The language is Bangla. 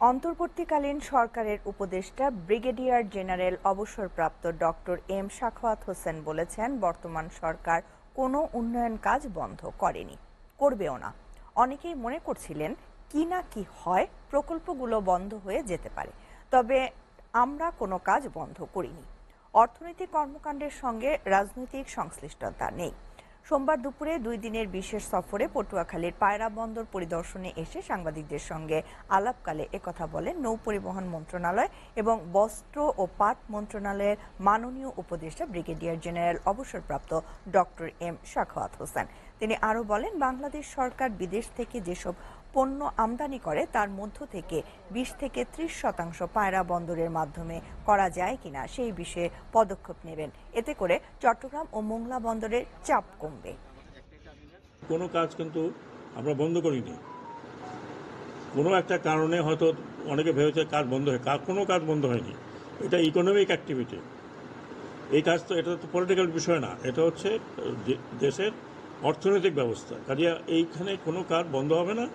অন্তর্বর্তীকালীন সরকারের উপদেষ্টা ব্রিগেডিয়ার জেনারেল অবসরপ্রাপ্ত ডক্টর এম সাখাওয়াত হোসেন বলেছেন, বর্তমান সরকার কোনো উন্নয়ন কাজ বন্ধ করেনি, করবেও না। অনেকেই মনে করছিলেন কি না কি হয়, প্রকল্পগুলো বন্ধ হয়ে যেতে পারে, তবে আমরা কোনো কাজ বন্ধ করিনি। অর্থনৈতিক কর্মকাণ্ডের সঙ্গে রাজনৈতিক সংশ্লিষ্টতা নেই। সোমবার দুপুরে 2 দিনের বিশেষ সফরে পটুয়াখালীর পায়রা বন্দর পরিদর্শনে এসে সাংবাদিকদের সঙ্গে আলাপকালে একথা বলেন নৌ পরিবহন মন্ত্রণালয় এবং বস্ত্র ও পাট মন্ত্রণালয়ের মাননীয় উপদেষ্টা ব্রিগেডিয়ার জেনারেল অবসরপ্রাপ্ত ডক্টর এম সাখাওয়াত হোসেন। তিনি আরও বলেন, বাংলাদেশ সরকার বিদেশ থেকে যেসব পণ্য আমদানি করে তার মধ্য থেকে 20 থেকে 30% পায়রা বন্দরের মাধ্যমে করা যায় কিনা সেই বিষয়ে পদক্ষেপ নেবেন। এতে করে চট্টগ্রাম ও মোংলা বন্দরের চাপ কমবে। কোনো কাজ কিন্তু আমরা বন্ধ করিনি। কোনো একটা কারণে হয়তো অনেকে ভেবেছে কাজ বন্ধ হয়, কোনো কাজ বন্ধ হয়নি। এটা ইকোনমিক অ্যাক্টিভিটি। এই কাজ তো, এটা তো পলিটিক্যাল বিষয় না, এটা হচ্ছে দেশের অর্থনৈতিক ব্যবস্থা। কাজে এইখানে কোনো কাজ বন্ধ হবে না।